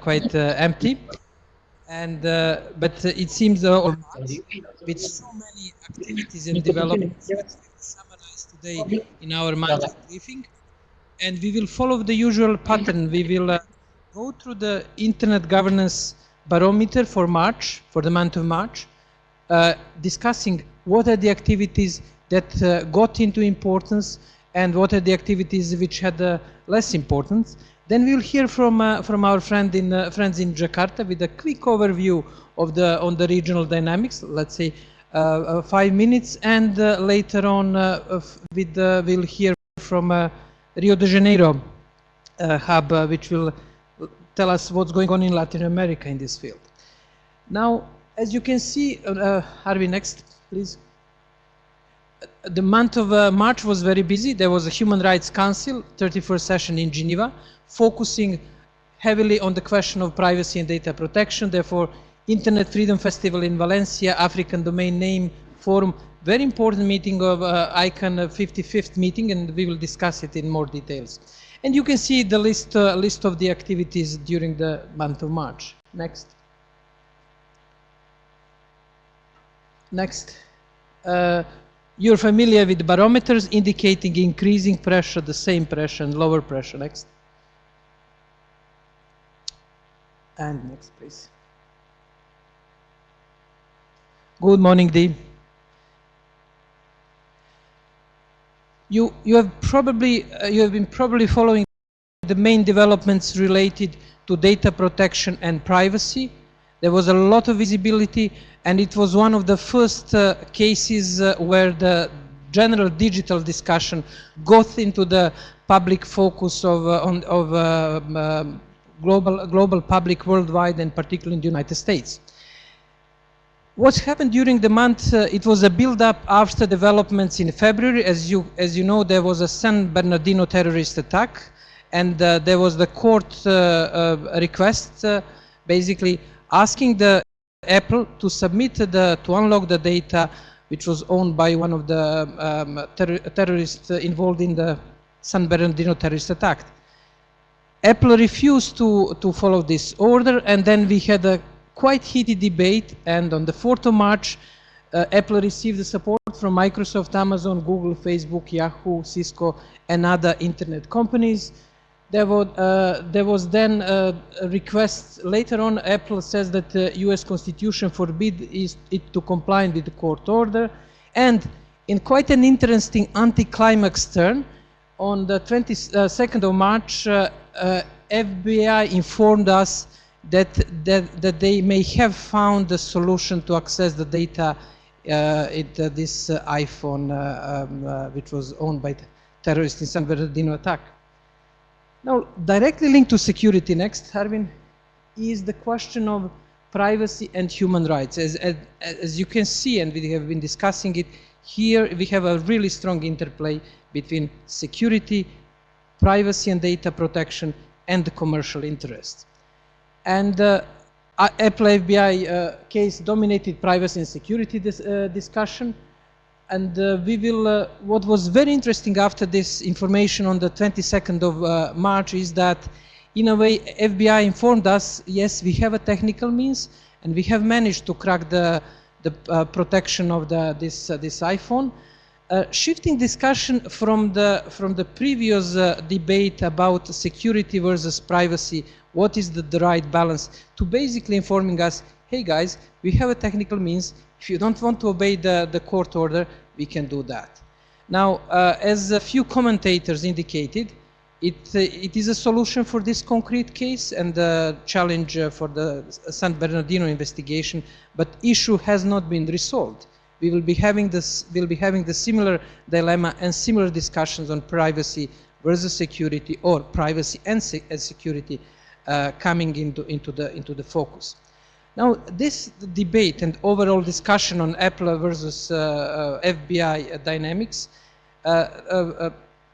quite empty, and but it seems with so many activities and developments that we will summarize today in our monthly briefing, and we will follow the usual pattern. We will go through the Internet Governance Barometer for March, for the month of March, discussing what are the activities that got into importance and what are the activities which had less importance. Then we'll hear from our friends in Jakarta with a quick overview of on the regional dynamics, let's say 5 minutes, and later on we'll hear from Rio de Janeiro hub, which will tell us what's going on in Latin America in this field. Now, as you can see, Harvey, next, please. The month of March was very busy. There was a Human Rights Council 31st session in Geneva, focusing heavily on the question of privacy and data protection. Therefore, Internet Freedom Festival in Valencia, African Domain Name Forum, very important meeting of ICANN 55th meeting, and we will discuss it in more details. And you can see the list of the activities during the month of March. Next. Next. You're familiar with barometers indicating increasing pressure, the same pressure, and lower pressure. Next. And next, please. Good morning, Dee. You have been probably following the main developments related to data protection and privacy. There was a lot of visibility, and it was one of the first cases where the general digital discussion got into the public focus of global public worldwide, and particularly in the United States. What happened during the month, it was a build-up after developments in February. As you know, there was a San Bernardino terrorist attack, and there was the court request basically asking the Apple to submit to unlock the data which was owned by one of the terrorists involved in the San Bernardino terrorist attack. Apple refused to follow this order, and then we had a quite heated debate, and on the 4th of March, Apple received the support from Microsoft, Amazon, Google, Facebook, Yahoo, Cisco, and other internet companies. There was then a request. Later on, Apple says that the US Constitution forbids it to comply with the court order. And in quite an interesting anticlimax turn, on the 22nd of March, FBI informed us that they may have found a solution to access the data this iPhone, which was owned by the terrorists in San Bernardino attack. Now, directly linked to security, next, Arvin, is the question of privacy and human rights. As you can see, and we have been discussing it, here we have a really strong interplay between security, privacy and data protection, and the commercial interests. And Apple FBI case dominated privacy and security discussion. And we will, what was very interesting after this information on the 22nd of March is that, in a way, FBI informed us, yes, we have a technical means, and we have managed to crack the protection of this iPhone. Shifting discussion from the previous debate about security versus privacy, what is the right balance, to basically informing us, hey guys, we have a technical means. If you don't want to obey the court order, we can do that. Now, as a few commentators indicated, it is a solution for this concrete case and the challenge for the San Bernardino investigation, but issue has not been resolved. We will be having the similar dilemma and similar discussions on privacy versus security, or privacy and security coming into the focus. Now, this debate and overall discussion on Apple versus FBI dynamics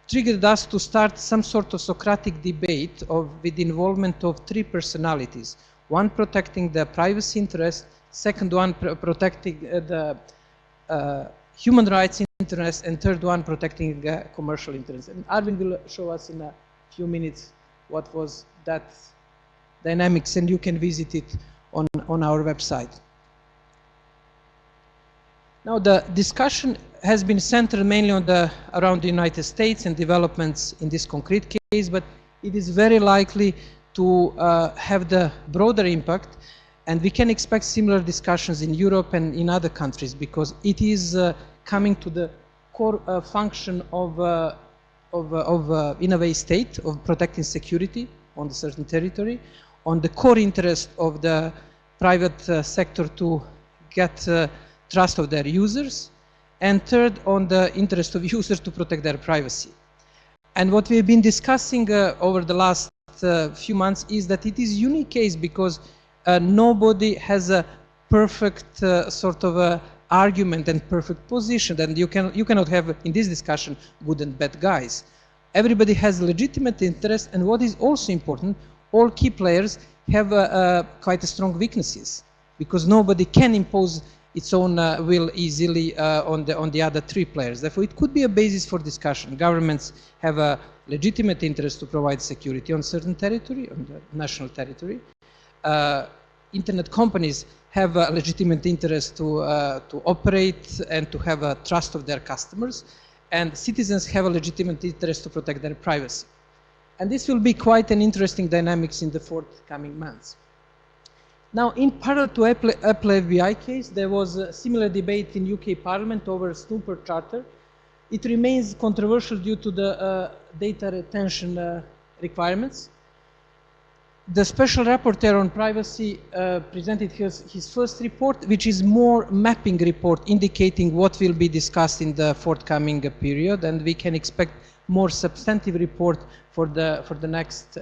triggered us to start some sort of Socratic debate with the involvement of three personalities. One protecting the privacy interest, second one protecting the human rights interest, and third one protecting commercial interest. And Arvin will show us in a few minutes what was that dynamics, and you can visit it on our website. Now, the discussion has been centered mainly around the United States and developments in this concrete case, but it is very likely to have the broader impact, and we can expect similar discussions in Europe and in other countries, because it is coming to the core function of in a way state, of protecting security on a certain territory, on the core interest of the private sector to get trust of their users, and third, on the interest of users to protect their privacy. And what we've been discussing over the last few months is that it is a unique case, because nobody has a perfect sort of argument and perfect position, and you cannot have in this discussion good and bad guys. Everybody has legitimate interest, and what is also important, all key players have quite strong weaknesses, because nobody can impose its own will easily on the other three players. Therefore, it could be a basis for discussion. Governments have a legitimate interest to provide security on certain territory, on the national territory. Internet companies have a legitimate interest to operate and to have a trust of their customers, and citizens have a legitimate interest to protect their privacy. And this will be quite an interesting dynamics in the forthcoming months. Now, in parallel to Apple FBI case, there was a similar debate in UK Parliament over Snooper Charter. It remains controversial due to the data retention requirements. The Special Rapporteur on Privacy presented his first report, which is more mapping report indicating what will be discussed in the forthcoming period, and we can expect more substantive report for the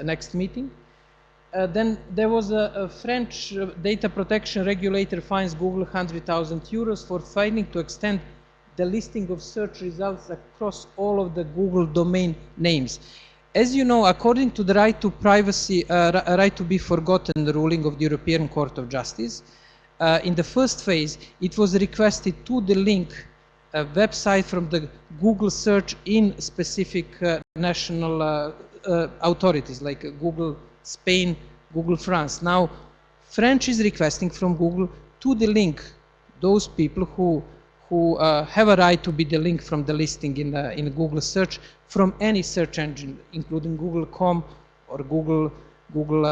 next meeting. Then there was a French data protection regulator fines Google €100,000 for failing to extend the listing of search results across all of the Google domain names. As you know, according to the right to privacy, right to be forgotten ruling of the European Court of Justice, in the first phase, it was requested to the link a website from the Google search in specific national authorities, like Google Spain, Google France. Now, French is requesting from Google to the link those people who have a right to be the link from the listing in Google search from any search engine, including Google.com or Google,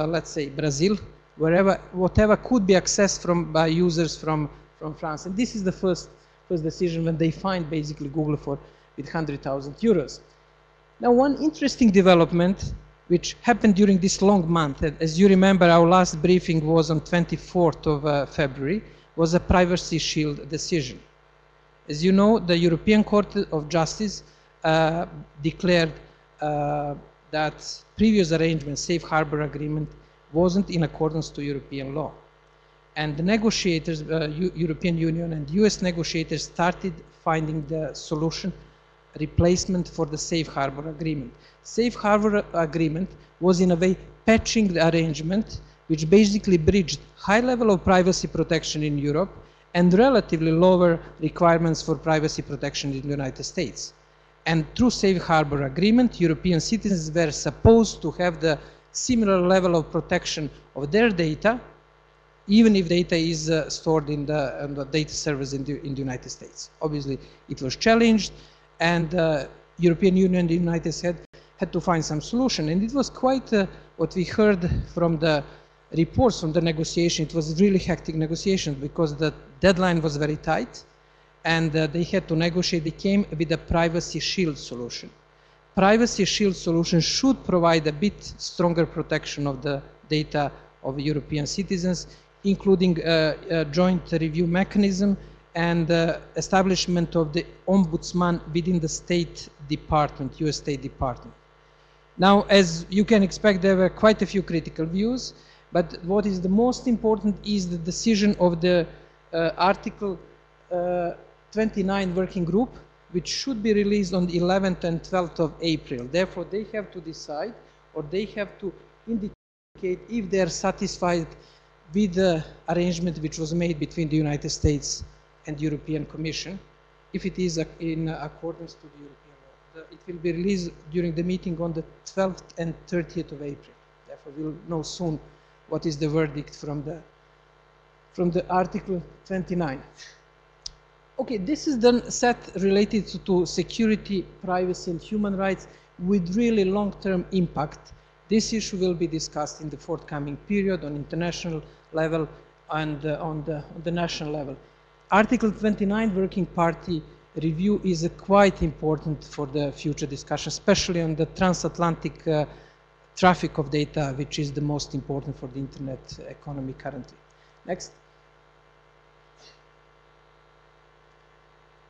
let's say Brazil, whatever could be accessed by users from France. And this is the first decision when they find basically Google with €100,000. Now, one interesting development which happened during this long month, as you remember, our last briefing was on 24th of February, was a Privacy Shield decision. As you know, the European Court of Justice declared that previous arrangement, Safe Harbor Agreement, wasn't in accordance to European law. And the negotiators, European Union and US negotiators, started finding the solution, replacement for the Safe Harbor Agreement. Safe Harbor Agreement was in a way patching the arrangement, which basically bridged high level of privacy protection in Europe and relatively lower requirements for privacy protection in the United States. And through Safe Harbor Agreement, European citizens were supposed to have the similar level of protection of their data, even if data is stored in the data servers in the United States. Obviously, it was challenged, and European Union and the United States had to find some solution. And it was quite what we heard from the reports from the negotiation. It was really hectic negotiations because the deadline was very tight, and they had to negotiate. They came with a Privacy Shield solution. Privacy Shield solution should provide a bit stronger protection of the data of European citizens, including a joint review mechanism and establishment of the ombudsman within the State Department, US State Department. Now, as you can expect, there were quite a few critical views, but what is the most important is the decision of the Article 29 working group, which should be released on the 11th and 12th of April. Therefore, they have to decide, or they have to indicate if they are satisfied with the arrangement which was made between the United States and the European Commission, if it is in accordance to the European law. It will be released during the meeting on the 12th and 30th of April. Therefore, we'll know soon what is the verdict from the Article 29. Okay, this is then set related to security, privacy, and human rights with really long-term impact. This issue will be discussed in the forthcoming period on international level and on the national level. Article 29 Working Party review is quite important for the future discussion, especially on the transatlantic traffic of data, which is the most important for the internet economy currently. Next.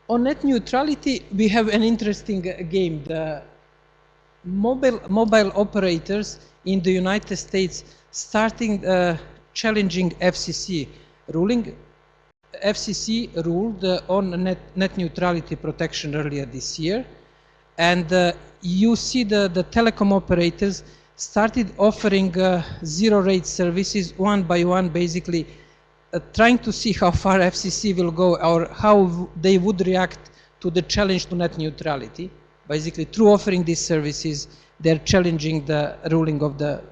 On net neutrality, we have an interesting game. The mobile operators in the United States starting challenging FCC ruling. FCC ruled on net neutrality protection earlier this year, and you see the telecom operators started offering zero-rate services one by one, basically trying to see how far FCC will go or how they would react to the challenge to net neutrality. Basically, through offering these services, they're challenging the ruling of the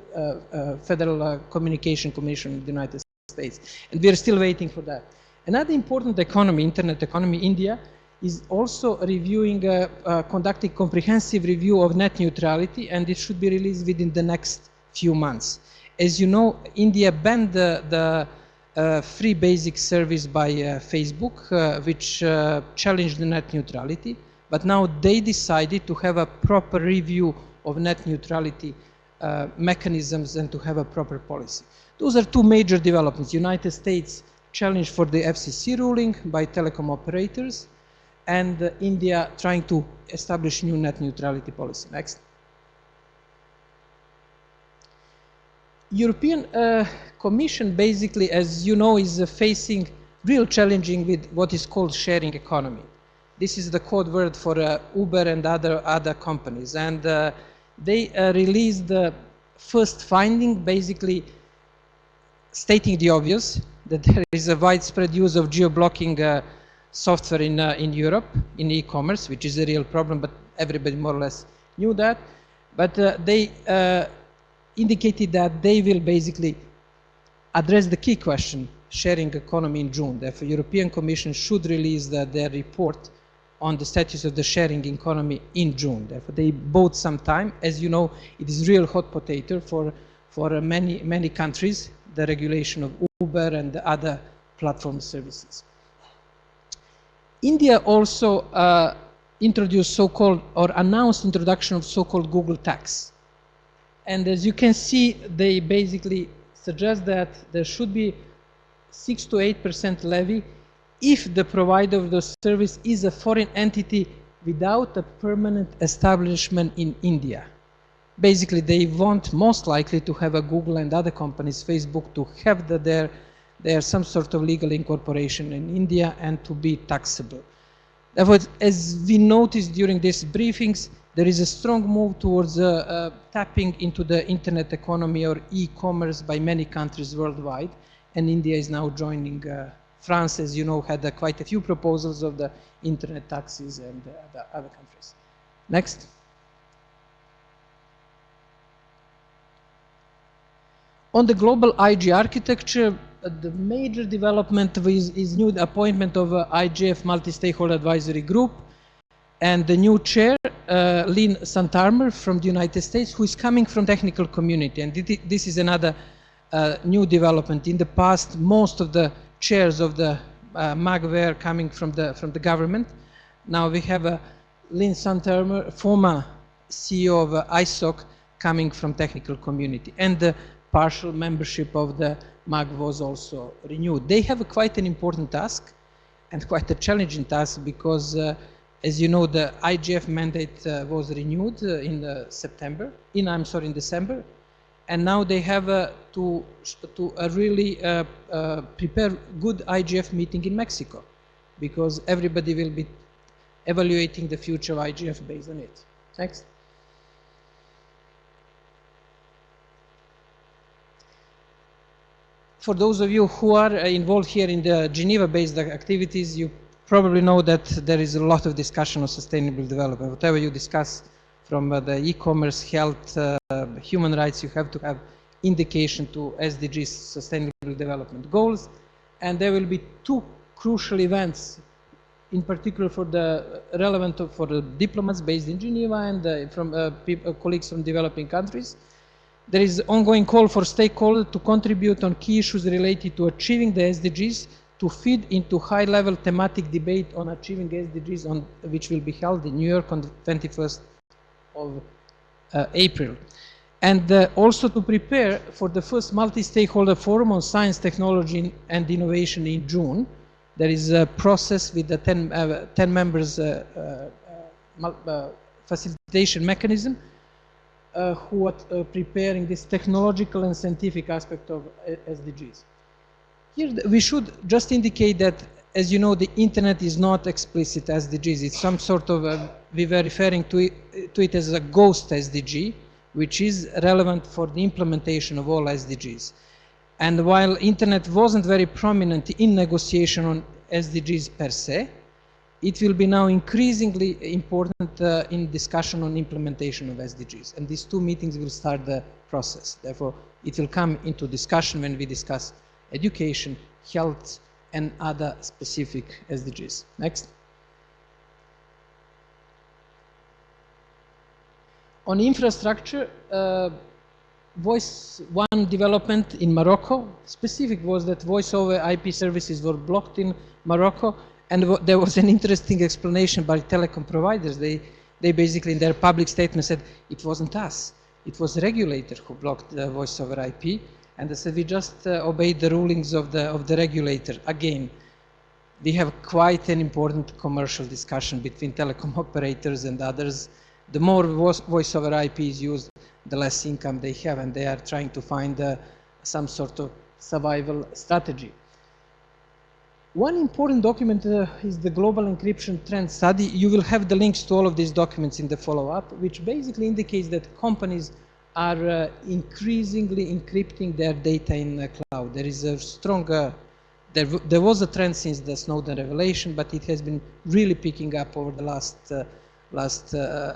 Federal Communication Commission of the United States. And we're still waiting for that. Another important economy, internet economy, India, is also reviewing, conducting comprehensive review of net neutrality, and it should be released within the next few months. As you know, India banned the free basic service by Facebook, which challenged the net neutrality, but now they decided to have a proper review of net neutrality mechanisms and to have a proper policy. Those are two major developments. United States challenge for the FCC ruling by telecom operators, and India trying to establish new net neutrality policy. Next. European Commission basically, as you know, is facing real challenging with what is called sharing economy. This is the code word for Uber and other companies, and they released the first finding, basically stating the obvious, that there is a widespread use of geo-blocking software in Europe, in e-commerce, which is a real problem, but everybody more or less knew that. But they indicated that they will basically address the key question, sharing economy, in June. Therefore, European Commission should release their report on the status of the sharing economy in June. Therefore, they bought some time. As you know, it is real hot potato for many countries, the regulation of Uber and the other platform services. India also introduced so-called, or announced introduction of so-called Google tax. And as you can see, they basically suggest that there should be 6 to 8% levy if the provider of the service is a foreign entity without a permanent establishment in India. Basically, they want most likely to have a Google and other companies, Facebook, to have their some sort of legal incorporation in India and to be taxable. Therefore, as we noticed during these briefings, there is a strong move towards tapping into the internet economy or e-commerce by many countries worldwide, and India is now joining. France, as you know, had quite a few proposals of the internet taxes, and the other countries. Next. On the global IG architecture, the major development is new appointment of IGF multi-stakeholder advisory group, and the new chair, Lynn Santarmer from the United States, who is coming from technical community. And this is another new development. In the past, most of the chairs of the MAG were coming from the government. Now we have Lynn Santarmer, former CEO of ISOC, coming from technical community. And the partial membership of the MAG was also renewed. They have quite an important task and quite a challenging task because, as you know, the IGF mandate was renewed in December, and now they have to really prepare good IGF meeting in Mexico, because everybody will be evaluating the future of IGF based on it. Next. For those of you who are involved here in the Geneva-based activities, you probably know that there is a lot of discussion on sustainable development. Whatever you discuss from the e-commerce, health, human rights, you have to have indication to SDGs Sustainable Development Goals. And there will be two crucial events, in particular for the relevant for the diplomats based in Geneva and from colleagues from developing countries. There is ongoing call for stakeholders to contribute on key issues related to achieving the SDGs, to feed into high-level thematic debate on achieving SDGs, which will be held in New York on the 21st of April. And also to prepare for the first multi-stakeholder forum on science, technology and innovation in June. There is a process with the 10 members facilitation mechanism who are preparing this technological and scientific aspect of SDGs. Here we should just indicate that, as you know, the internet is not explicit SDGs. It's some sort of, we were referring to it as a ghost SDG, which is relevant for the implementation of all SDGs. And while internet wasn't very prominent in negotiation on SDGs per se, it will be now increasingly important in discussion on implementation of SDGs. And these two meetings will start the process. Therefore, it will come into discussion when we discuss education, health, and other specific SDGs. Next. On infrastructure, Voice One development in Morocco, specific was that voice over IP services were blocked in Morocco, and there was an interesting explanation by telecom providers. They basically in their public statement said it wasn't us, it was the regulator who blocked the voice over IP, and they said we just obeyed the rulings of the regulator. Again, we have quite an important commercial discussion between telecom operators and others. The more voice over IP is used, the less income they have, and they are trying to find some sort of survival strategy. One important document is the Global Encryption Trend Study. You will have the links to all of these documents in the follow-up, which basically indicates that companies are increasingly encrypting their data in the cloud. There is a strong, there was a trend since the Snowden revelation, but it has been really picking up over the last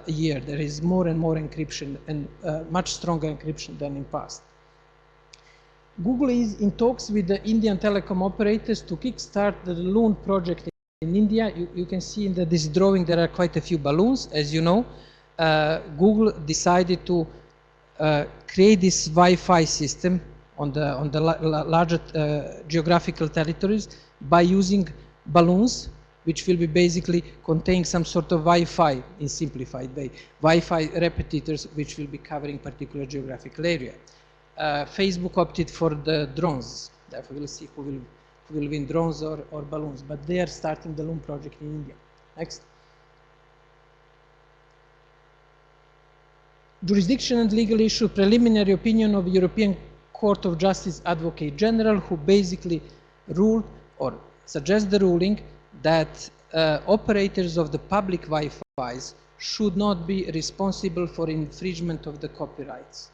year. There is more and more encryption, and much stronger encryption than in past. Google is in talks with the Indian telecom operators to kickstart the Loon project in India. You can see in this drawing there are quite a few balloons. As you know, Google decided to create this Wi-Fi system on the larger geographical territories by using balloons, which will be basically containing some sort of Wi-Fi in simplified way. Wi-Fi repetitors which will be covering particular geographical area. Facebook opted for the drones. Therefore, we'll see who will win, drones or balloons. But they are starting the Loon project in India. Next. Jurisdiction and legal issue, preliminary opinion of European Court of Justice Advocate General, who basically ruled or suggests the ruling that operators of the public Wi-Fi's should not be responsible for infringement of the copyrights.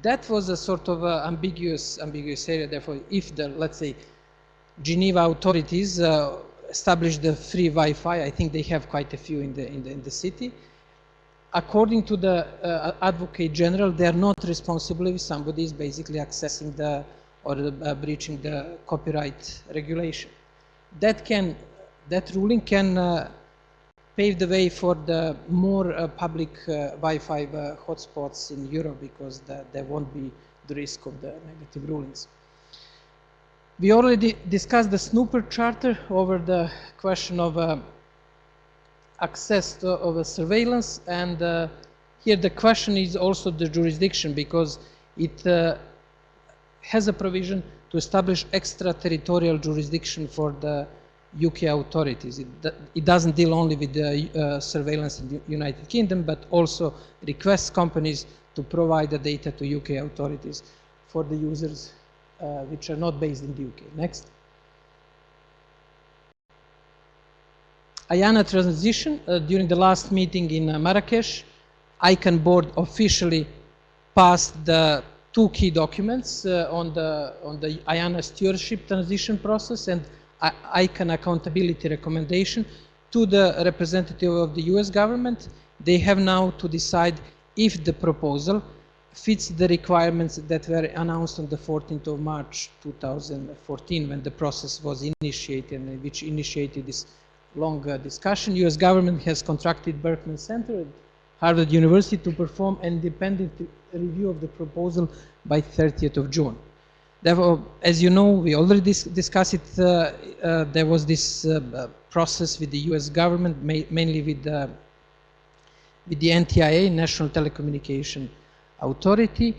That was a sort of ambiguous area. Therefore, if the, let's say, Geneva authorities establish the free Wi-Fi, I think they have quite a few in the city. According to the Advocate General, they are not responsible if somebody is basically accessing or breaching the copyright regulation. That ruling can pave the way for the more public Wi-Fi hotspots in Europe, because there won't be the risk of the negative rulings. We already discussed the Snooper Charter over the question of access of surveillance, and here the question is also the jurisdiction, because it has a provision to establish extraterritorial jurisdiction for the UK authorities. It doesn't deal only with the surveillance in the United Kingdom, but also requests companies to provide the data to UK authorities for the users which are not based in the UK. Next. IANA transition. During the last meeting in Marrakesh, ICANN board officially passed the two key documents on the IANA stewardship transition process and ICANN accountability recommendation to the representative of the US government. They have now to decide if the proposal fits the requirements that were announced on the 14th of March 2014 when the process was initiated, and which initiated this long discussion. US government has contracted Berkman Center at Harvard University to perform an independent review of the proposal by 30th of June. Therefore, as you know, we already discussed it, there was this process with the US government, mainly with the NTIA, National Telecommunication Authority,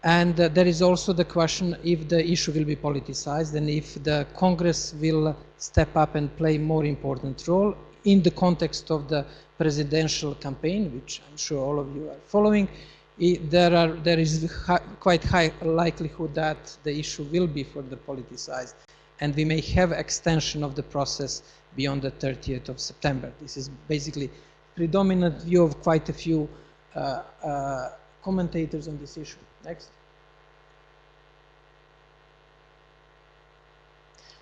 and there is also the question if the issue will be politicized and if the Congress will step up and play more important role in the context of the presidential campaign, which I'm sure all of you are following. There is quite high likelihood that the issue will be further politicized, and we may have extension of the process beyond the 30th of September. This is basically predominant view of quite a few commentators on this issue. Next.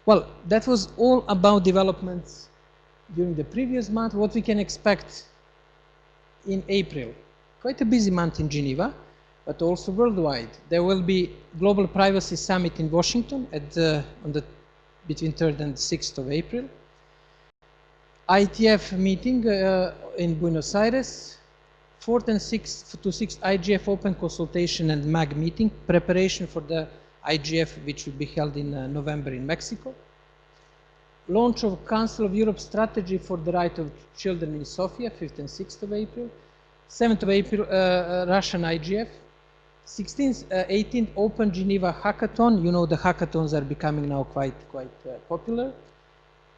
Well, that was all about developments during the previous month. What we can expect in April. Quite a busy month in Geneva, but also worldwide. There will be Global Privacy Summit in Washington between 3rd and 6th of April. ITF meeting in Buenos Aires. 4th and 6th IGF Open Consultation and MAG meeting, preparation for the IGF, which will be held in November in Mexico. Launch of Council of Europe Strategy for the Right of Children in Sofia, 5th and 6th of April. 7th of April, Russian IGF. 16th, 18th, Open Geneva Hackathon. You know, the hackathons are becoming now quite popular.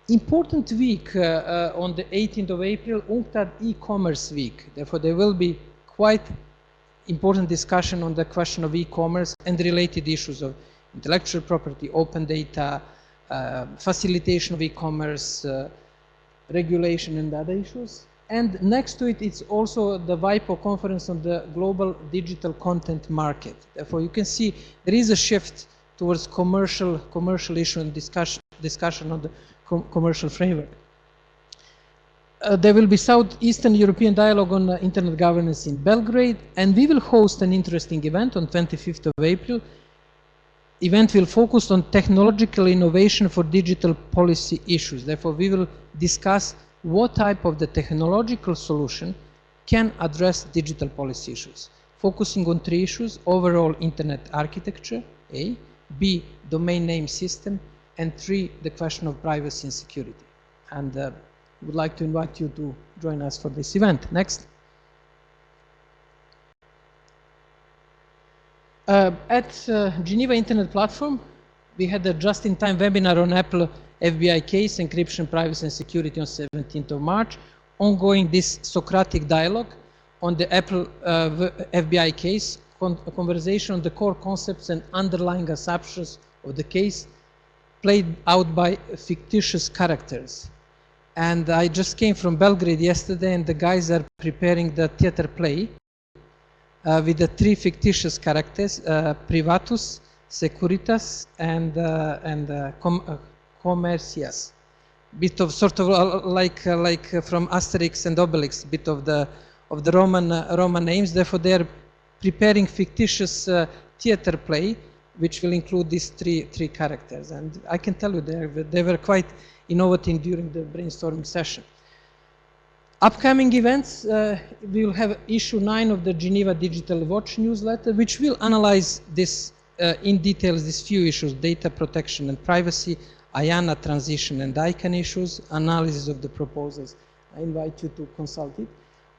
Important week on the 18th of April, UNCTAD e-commerce week. Therefore, there will be quite important discussion on the question of e-commerce and related issues of intellectual property, open data, facilitation of e-commerce, regulation and other issues. And next to it, it's also the WIPO conference on the global digital content market. Therefore, you can see there is a shift towards commercial issue and discussion on the commercial framework. There will be Southeastern European Dialogue on Internet Governance in Belgrade, and we will host an interesting event on 25th of April. Event will focus on technological innovation for digital policy issues. Therefore, we will discuss what type of the technological solution can address digital policy issues, focusing on 3 issues: overall internet architecture, A; B, domain name system; and 3, the question of privacy and security. And would like to invite you to join us for this event. Next. At Geneva Internet Platform, we had a just-in-time webinar on Apple FBI case, encryption, privacy and security on 17th of March, ongoing this Socratic dialogue on the Apple FBI case, a conversation on the core concepts and underlying assumptions of the case, played out by fictitious characters. And I just came from Belgrade yesterday, and the guys are preparing the theater play with the 3 fictitious characters: Privatus, Securitas, and Commercias. Bit of sort of like from Asterix and Obelix, bit of the Roman names. Therefore, they are preparing fictitious theater play, which will include these three characters. And I can tell you they were quite innovative during the brainstorming session. Upcoming events, we will have issue 9 of the Geneva Digital Watch newsletter, which will analyze this in details, these few issues: data protection and privacy, IANA transition and ICANN issues, analysis of the proposals. I invite you to consult it.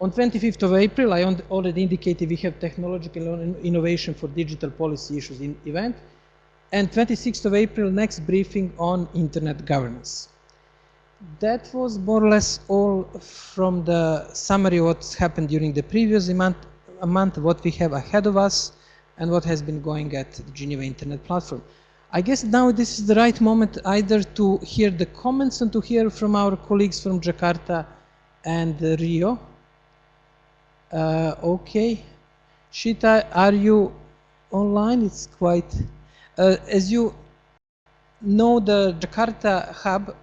On 25th of April, I already indicated we have technological innovation for digital policy issues in event. And 26th of April, next briefing on internet governance. That was more or less all from the summary of what's happened during the previous month, what we have ahead of us, and what has been going at the Geneva Internet Platform. I guess now this is the right moment either to hear the comments and to hear from our colleagues from Jakarta and Rio. Okay. Shita, are you online? It's quite... as you know, the Jakarta hub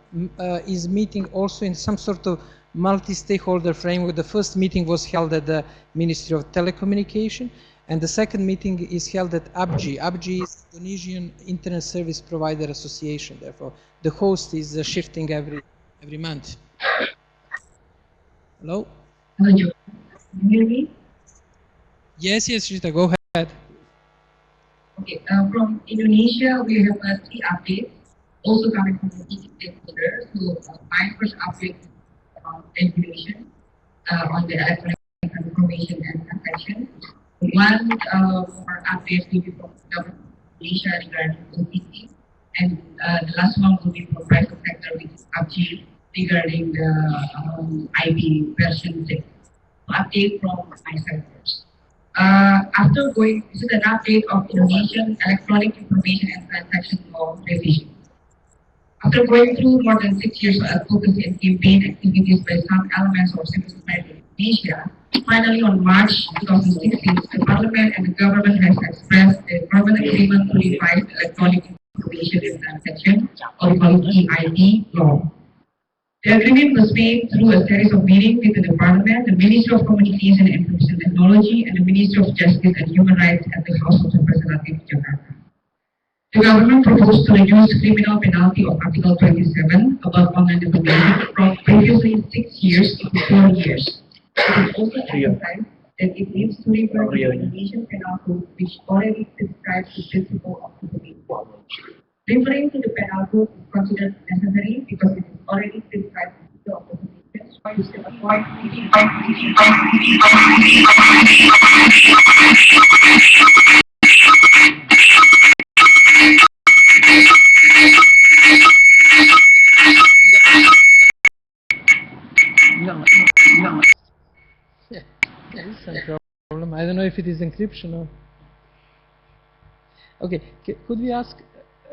is meeting also in some sort of multi-stakeholder framework. The first meeting was held at the Ministry of Telecommunication, And the second meeting is held at ABGI. ABGI is Indonesian Internet Service Provider Association. Therefore, the host is shifting every month. Hello? Hello, Joe. Can you hear me? Yes, Rita, go ahead. Okay, from Indonesia, we have 3 updates, also coming from the key stakeholders. So, my first update is about information on the electronic information and transaction. One more update will be from the government of Indonesia regarding OTC, and the last one will be from private sector, which is ABGI, regarding the IP version 6. Update from my side first. After going, this is an update of Indonesian Electronic Information and Transaction Law revision. After going through more than 6 years of advocacy and campaign activities by some elements of civil society in Indonesia, finally on March 2016, the Parliament and the government has expressed a permanent agreement to revise the Electronic Information and Transaction, or called EIT law. The agreement was made through a series of meetings between the Parliament, the Ministry of Communication and Information Technology, and the Ministry of Justice and Human Rights at the House of Representatives, Jakarta. The government proposed to reduce criminal penalty of Article 27 about online defamation from previously 6 years to 4 years. It is also emphasized that it needs to revert to the Indonesian penal code, which already prescribes the principle of defamation. Referring to the penal code is considered necessary because it is already prescribed in the of defamation, so you should avoid There is some problem. I don't know if it is encryption or... Okay, could we ask...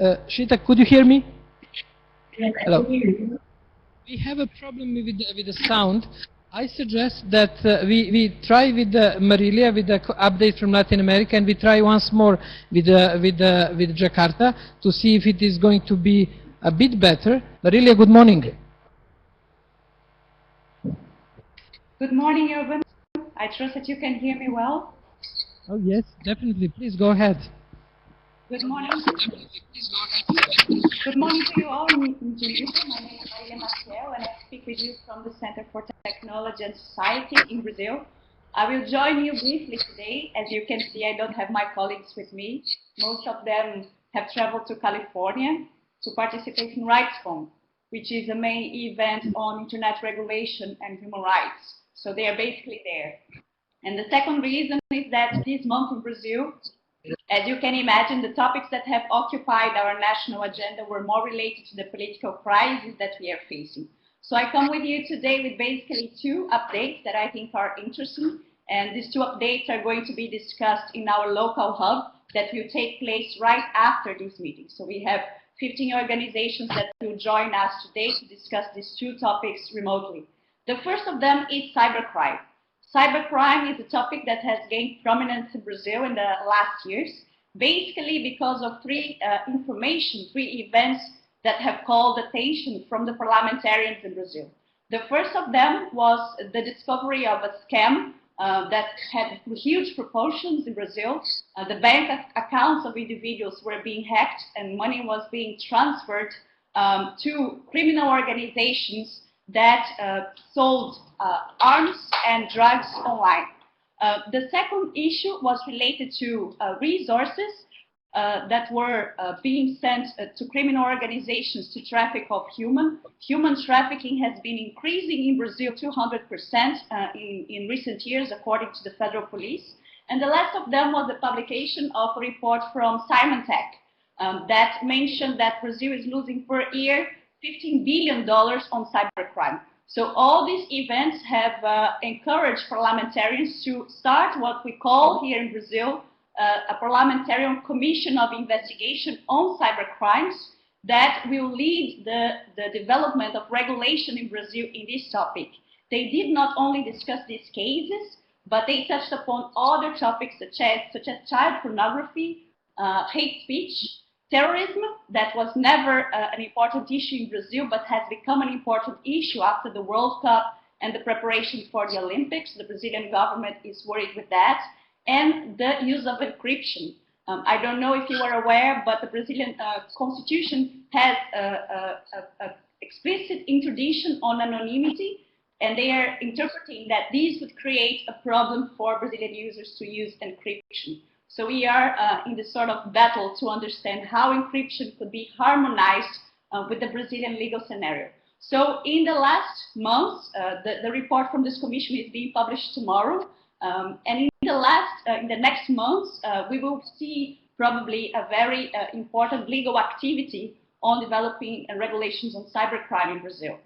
Shita, could you hear me? Yes, I Hello. can hear you. We have a problem with the sound. I suggest that we try with Marilia with the update from Latin America, and we try once more with Jakarta to see if it is going to be a bit better. Marilia, good morning. Good morning, Urban. I trust that you can hear me well. Oh yes, definitely. Please go ahead. Good morning. Good morning to you all in Geneva. My name is Maria Maciel, and I speak with you from the Center for Technology and Society in Brazil. I will join you briefly today. As you can see, I don't have my colleagues with me. Most of them have traveled to California to participate in RightsCon, which is the main event on internet regulation and human rights. So they are basically there. And the second reason is that this month in Brazil, as you can imagine, the topics that have occupied our national agenda were more related to the political crisis that we are facing. So I come with you today with basically 2 updates that I think are interesting. And these 2 updates are going to be discussed in our local hub that will take place right after this meeting. So we have 15 organizations that will join us today to discuss these 2 topics remotely. The first of them is cybercrime. Cybercrime is a topic that has gained prominence in Brazil in the last years, basically because of 3 events that have called attention from the parliamentarians in Brazil. The first of them was the discovery of a scam that had huge proportions in Brazil. The bank accounts of individuals were being hacked and money was being transferred to criminal organizations that sold arms and drugs online. The second issue was related to resources that were being sent to criminal organizations to traffic of human. Human trafficking has been increasing in Brazil 200% in recent years, according to the federal police. And the last of them was the publication of a report from Symantec that mentioned that Brazil is losing per year $15 billion on cybercrime. So all these events have encouraged parliamentarians to start what we call here in Brazil a parliamentarian commission of investigation on cybercrimes that will lead the development of regulation in Brazil in this topic. They did not only discuss these cases, but they touched upon other topics such as child pornography, hate speech, terrorism, that was never an important issue in Brazil, but has become an important issue after the World Cup and the preparation for the Olympics. The Brazilian government is worried with that. and the use of encryption. I don't know if you are aware, but the Brazilian constitution has a explicit interdiction on anonymity, and they are interpreting that this would create a problem for Brazilian users to use encryption. So we are in this sort of battle to understand how encryption could be harmonized with the Brazilian legal scenario. So in the last months, the report from this commission is being published tomorrow. And in the next months, we will see probably a very important legal activity on developing regulations on cybercrime in Brazil.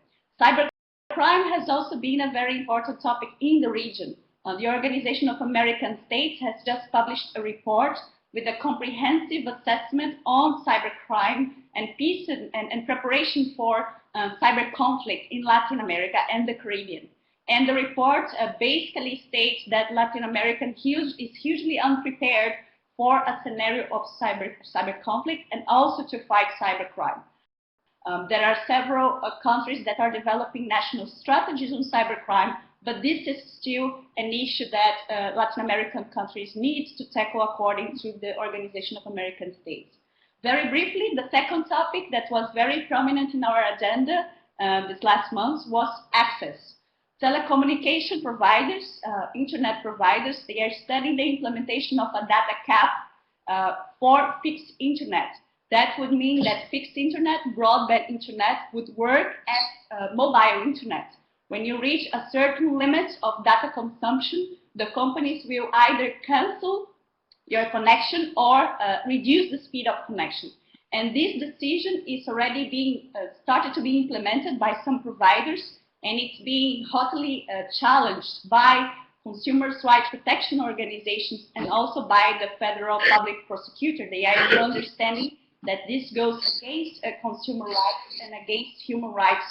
Cybercrime has also been a very important topic in the region. The Organization of American States has just published a report with a comprehensive assessment on cybercrime and peace and preparation for cyber conflict in Latin America and the Caribbean. And the report basically states that Latin America is hugely unprepared for a scenario of cyber conflict and also to fight cybercrime. There are several countries that are developing national strategies on cybercrime, but this is still an issue that Latin American countries need to tackle according to the Organization of American States. Very briefly, the second topic that was very prominent in our agenda this last month was access. Telecommunication providers, internet providers, they are studying the implementation of a data cap for fixed internet. That would mean that fixed internet, broadband internet, would work as mobile internet. When you reach a certain limit of data consumption, the companies will either cancel your connection or reduce the speed of connection. And this decision is already being started to be implemented by some providers, and it's being hotly challenged by consumer rights protection organizations and also by the federal public prosecutor. They are understanding that this goes against consumer rights and against human rights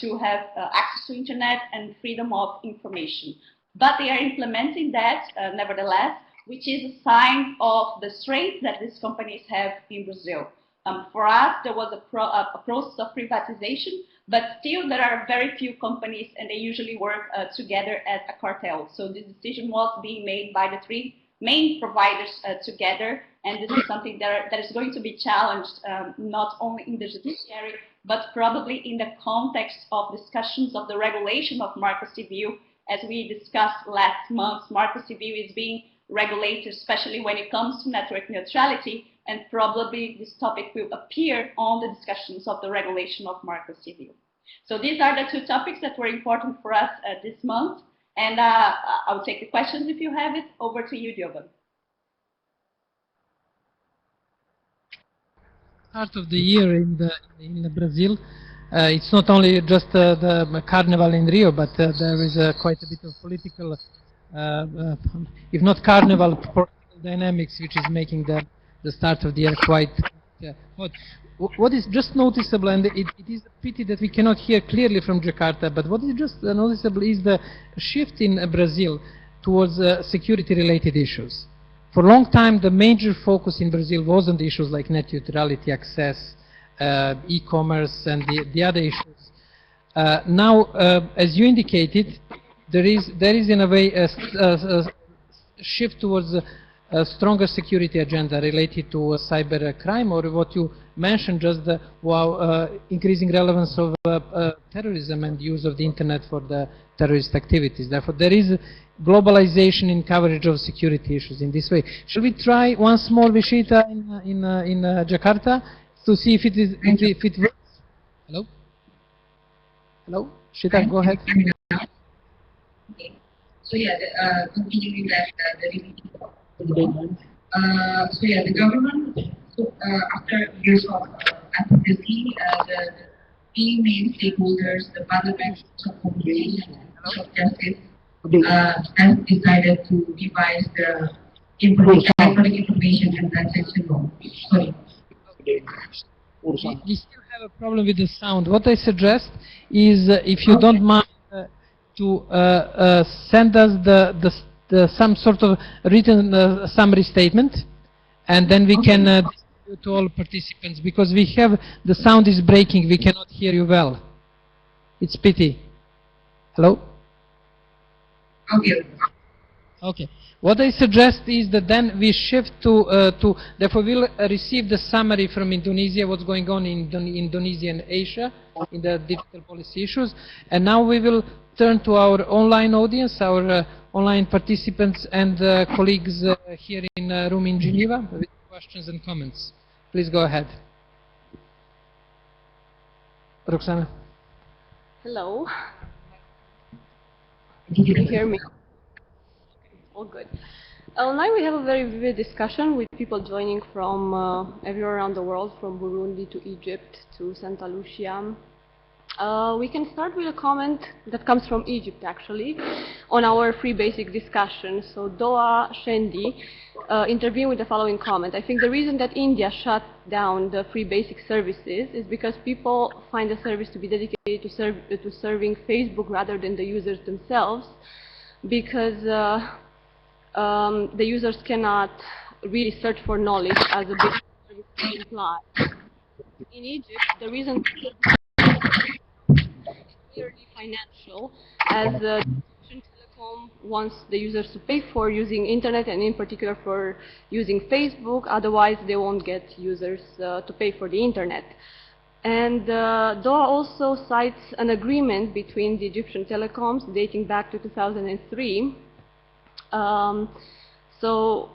to have access to internet and freedom of information. But they are implementing that nevertheless, which is a sign of the strength that these companies have in Brazil. For us, there was a process of privatization, but still there are very few companies and they usually work together as a cartel. So this decision was being made by the three main providers together, and this is something that is going to be challenged not only in the judiciary, but probably in the context of discussions of the regulation of market civil. As we discussed last month, market civil is being regulated, especially when it comes to network neutrality, and probably this topic will appear on the discussions of the regulation of market civil. So these are the two topics that were important for us this month, and I'll take the questions if you have it. Over to you, Diogo. Part of the year in Brazil, it's not only just the carnival in Rio, but there is quite a bit of political, if not carnival, political dynamics, which is making the start of the year quite hot. What is just noticeable, and it is a pity that we cannot hear clearly from Jakarta, but what is just noticeable is the shift in Brazil towards security-related issues. For a long time, the major focus in Brazil was on the issues like net neutrality, access, e-commerce, and the other issues. Now, as you indicated, there is in a way a shift towards a stronger security agenda related to cyber crime, or what you mentioned, just the increasing relevance of terrorism and use of the internet for the terrorist activities. Therefore, there is globalization in coverage of security issues in this way. Shall we try once more, Vishita, in Jakarta, to see if it works? Hello? Hello? Shita, go ahead. Okay. So yeah, continuing that, the government, after years of advocacy, the three main stakeholders, the Parliament, Communication, and of Justice, has decided to devise the electronic information and transaction law. Sorry. We still have a problem with the sound. What I suggest is, if you don't mind, to send us some sort of written summary statement, and then we can distribute to all participants, because the sound is breaking. We cannot hear you well. It's pity. Hello? Okay. Okay. What I suggest is that then we shift therefore we'll receive the summary from Indonesia, what's going on in Indonesia and Asia in the digital policy issues. And now we will turn to our online audience, our online participants and colleagues here in room in Geneva with questions and comments. Please go ahead. Roxana. Hello. Can you hear me? All good. Online we have a very vivid discussion with people joining from everywhere around the world, from Burundi to Egypt to Santa Lucia. We can start with a comment that comes from Egypt, actually, on our free basic discussion. So Doa Shendi intervened with the following comment. I think the reason that India shut down the free basic services is because people find the service to be dedicated to serving Facebook rather than the users themselves, because the users cannot really search for knowledge as a basic service implies. In Egypt, the reason purely financial, as telecom wants the users to pay for using internet and in particular for using Facebook, otherwise they won't get users to pay for the internet. And DOA also cites an agreement between the Egyptian telecoms dating back to 2003. So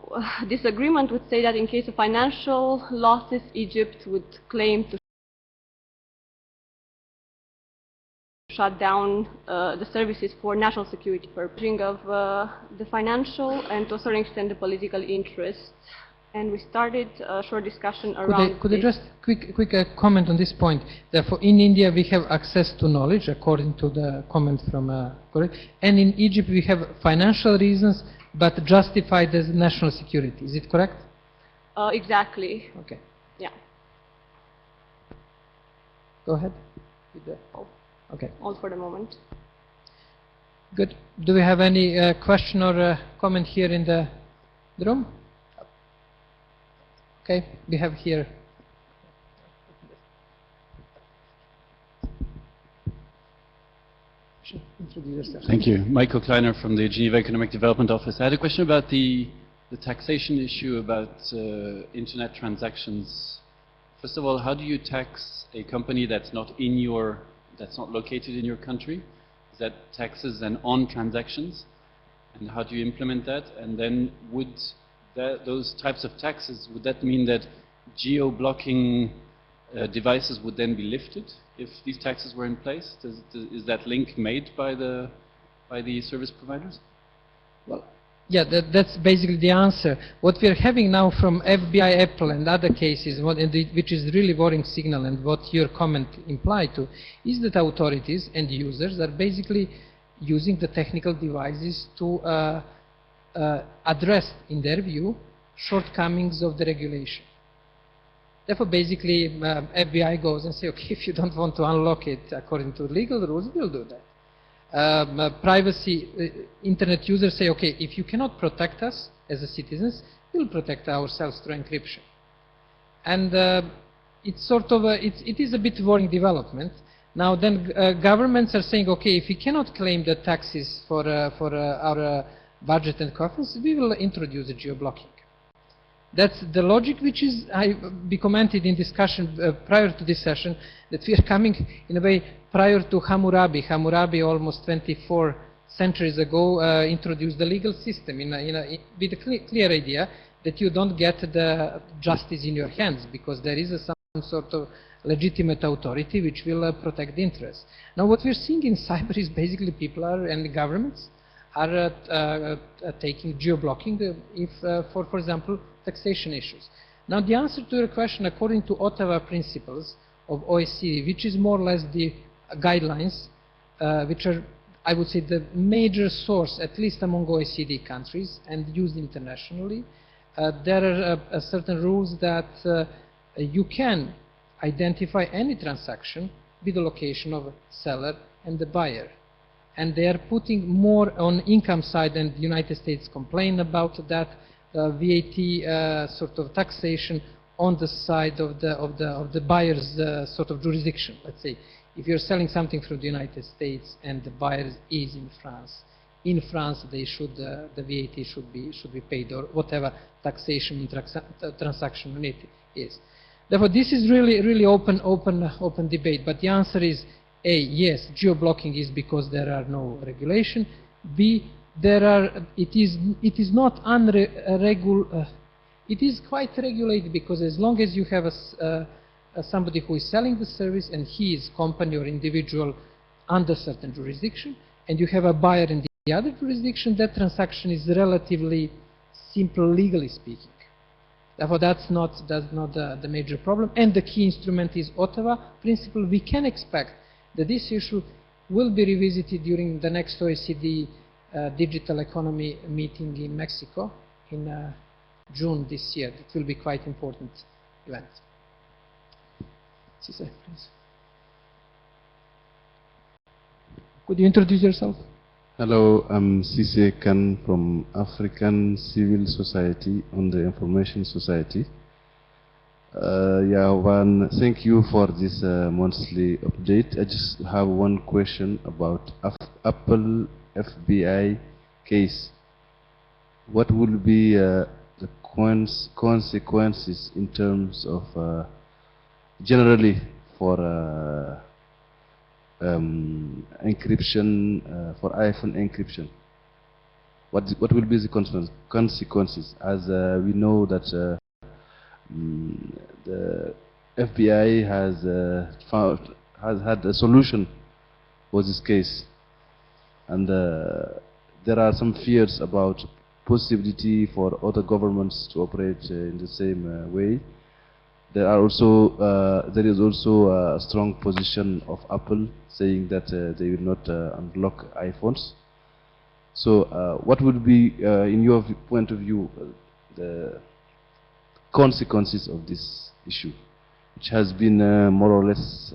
this agreement would say that in case of financial losses, Egypt would claim to shut down the services for national security purposes of the financial and to a certain extent the political interests. And we started a short discussion around Could I just quick comment on this point? Therefore, in India we have access to knowledge, according to the comment from correct, and in Egypt we have financial reasons, but justified as national security. Is it correct? Exactly. Okay. Yeah. Go ahead. Okay. All for the moment. Good. Do we have any question or comment here in the room? Okay, we have here. Thank you. Michael Kleiner from the Geneva Economic Development Office. I had a question about the taxation issue about internet transactions. First of all, how do you tax a company that's not located in your country? Is that taxes and on transactions? And how do you implement that? And then would those types of taxes, would that mean that geo-blocking devices would then be lifted if these taxes were in place? Is that link made by the service providers? Well, yeah, that's basically the answer. What we are having now from FBI, Apple, and other cases, which is really worrying signal, and what your comment implied to, is that authorities and users are basically using the technical devices to address, in their view, shortcomings of the regulation. Therefore, basically, FBI goes and say, okay, if you don't want to unlock it according to legal rules, we'll do that. Internet users say, okay, if you cannot protect us as citizens, we'll protect ourselves through encryption. And it's sort of it is a bit worrying development. Now then, governments are saying, okay, if we cannot claim the taxes for our budget and coffers, we will introduce a geo-blocking. That's the logic which is be commented in discussion prior to this session, that we are coming in a way prior to Hammurabi. Hammurabi, almost 24 centuries ago, introduced the legal system with a clear idea that you don't get the justice in your hands, because there is some sort of legitimate authority which will protect the interests. Now what we're seeing in cyber is basically people and the governments are taking geo-blocking for example, taxation issues. Now the answer to your question, according to Ottawa principles of OECD, which is more or less the guidelines, which are, I would say, the major source, at least among OECD countries and used internationally, there are certain rules that you can identify any transaction with the location of a seller and the buyer. And they are putting more on income side, and the United States complain about that VAT sort of taxation on the side of the buyer's sort of jurisdiction. Let's say if you're selling something from the United States and the buyer is in France, in France they should the VAT should be paid, or whatever taxation transaction unit is. Therefore, this is really open debate. But the answer is A, yes, geo-blocking is because there are no regulation. B, it is not it is quite regulated, because as long as you have somebody who is selling the service and he is company or individual under certain jurisdiction, and you have a buyer in the other jurisdiction, that transaction is relatively simple legally speaking. Therefore, that's not the major problem. And the key instrument is Ottawa Principle. We can expect that this issue will be revisited during the next OECD digital economy meeting in Mexico in June this year. It will be quite important event. Cisse, please. Could you introduce yourself? Hello, I'm Cisse Khan from African Civil Society on the Information Society. Thank you for this monthly update. I just have one question about Apple FBI case. What will be the consequences in terms of generally for encryption, for iPhone encryption? What will be the consequences, as we know that the FBI has had a solution for this case, and there are some fears about possibility for other governments to operate in the same way. There is also a strong position of Apple saying that they will not unlock iPhones. So what would be, in your point of view, the consequences of this issue, which has been more or less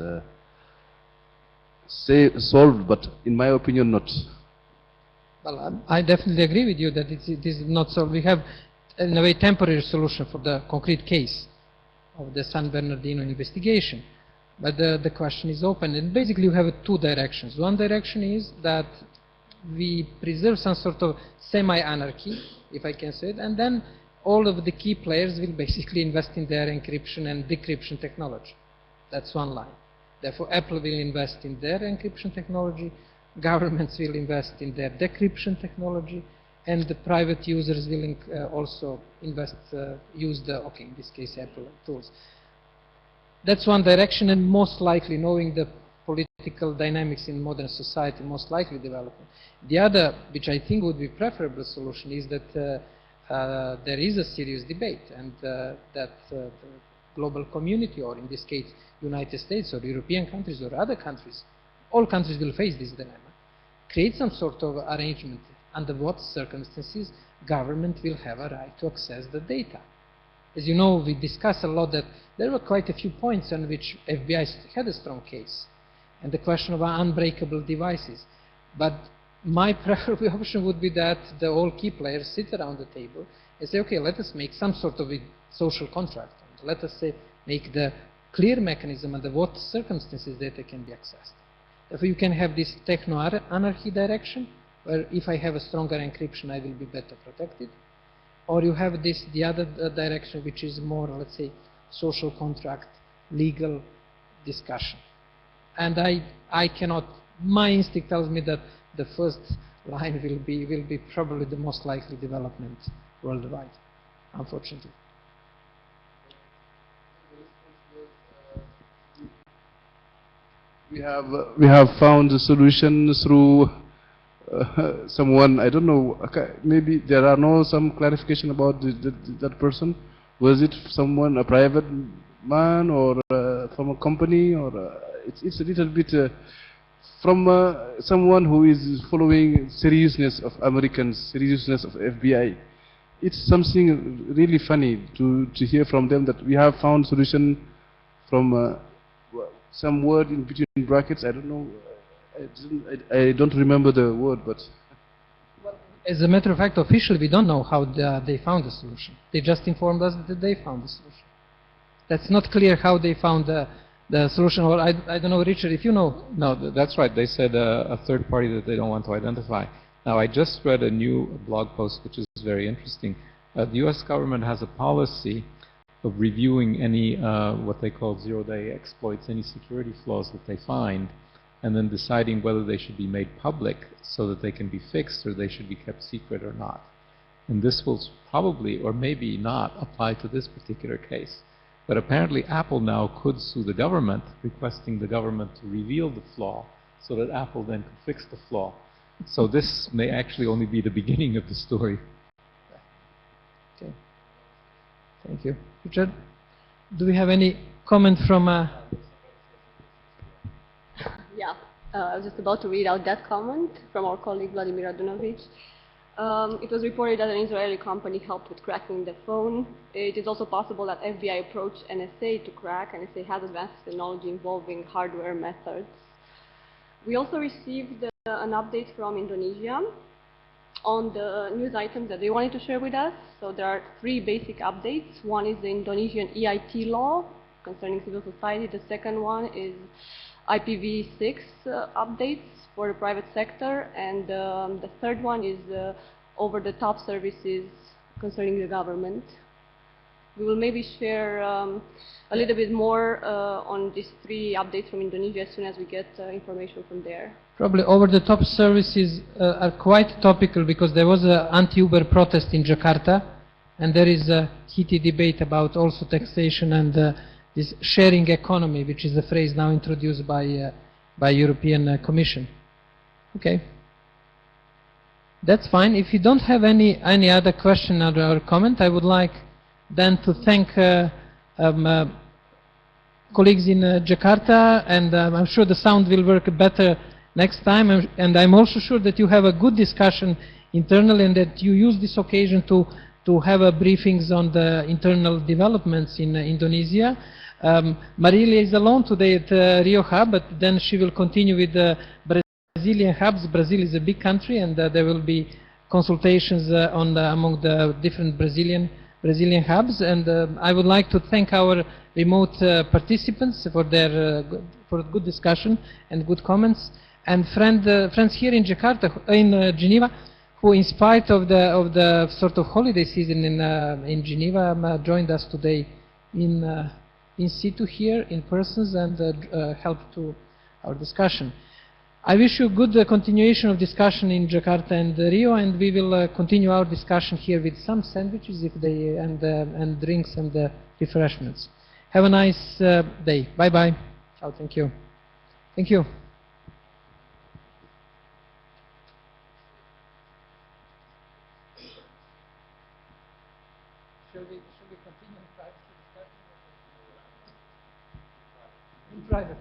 solved, but in my opinion not? Well, I definitely agree with you that it is not solved. We have, in a way, temporary solution for the concrete case of the San Bernardino investigation. But the question is open, and basically you have two directions. One direction is that we preserve some sort of semi-anarchy, if I can say it, and then all of the key players will basically invest in their encryption and decryption technology. That's one line. Therefore, Apple will invest in their encryption technology, governments will invest in their decryption technology, and the private users will also invest, use in this case, Apple tools. That's one direction, and most likely, knowing the political dynamics in modern society, most likely development. The other, which I think would be preferable solution, is that there is a serious debate, and that the global community, or in this case, United States or European countries or other countries, all countries will face this dilemma. Create some sort of arrangement under what circumstances government will have a right to access the data. As you know, we discussed a lot that there were quite a few points on which FBI had a strong case, and the question of unbreakable devices. But my preferable option would be that the all key players sit around the table and say, okay, let us make some sort of a social contract. Let us say, make the clear mechanism under what circumstances data can be accessed. Therefore, you can have this techno-anarchy direction, where if I have a stronger encryption, I will be better protected. Or you have the other direction, which is more, let's say, social contract, legal discussion. And I cannot, my instinct tells me that the first line will be probably the most likely development worldwide, unfortunately. We have found a solution through someone, I don't know, maybe there are no some clarification about that person. Was it someone, a private man, or from a company, or it's a little bit from someone who is following seriousness of Americans, seriousness of FBI. It's something really funny to hear from them that we have found solution from some word in between brackets. I don't know. I don't remember the word, but. As a matter of fact, officially, we don't know how they found the solution. They just informed us that they found the solution. That's not clear how they found the solution, or I don't know, Richard, if you know. No, that's right. They said a third party that they don't want to identify. Now, I just read a new blog post which is very interesting. The US government has a policy of reviewing any what they call zero-day exploits, any security flaws that they find, and then deciding whether they should be made public so that they can be fixed or they should be kept secret or not. And this will probably, or maybe not, apply to this particular case. But apparently Apple now could sue the government, requesting the government to reveal the flaw so that Apple then could fix the flaw. So this may actually only be the beginning of the story. Okay. Thank you. Richard, do we have any comment from... Yeah, I was just about to read out that comment from our colleague Vladimir Radunovic. It was reported that an Israeli company helped with cracking the phone. It is also possible that FBI approached NSA to crack. NSA has advanced technology involving hardware methods. We also received an update from Indonesia on the news items that they wanted to share with us. So there are 3 basic updates. One is the Indonesian EIT law concerning civil society. The second one is IPv6 updates for the private sector, and the third one is over-the-top services concerning the government. We will maybe share a little bit more on these 3 updates from Indonesia as soon as we get information from there. Probably over-the-top services are quite topical because there was an anti-Uber protest in Jakarta, and there is a heated debate about also taxation and this sharing economy, which is a phrase now introduced by European Commission. Okay. That's fine. If you don't have any other question or comment, I would like then to thank colleagues in Jakarta, and I'm sure the sound will work better next time, and I'm also sure that you have a good discussion internally and that you use this occasion to have briefings on the internal developments in Indonesia. Marilia is alone today at Rio Hub, but then she will continue with the Brazilian hubs. Brazil is a big country, and there will be consultations among the different Brazilian hubs. And I would like to thank our remote participants for their for good discussion and good comments, and friends here in Jakarta, in Geneva, who, in spite of the sort of holiday season in Geneva, joined us today in situ here in persons and helped to our discussion. I wish you good continuation of discussion in Jakarta and Rio, and we will continue our discussion here with some sandwiches and drinks and refreshments. Have a nice day. Bye bye. Ciao. Thank you. Thank you. Should we continue in private discussion? In private.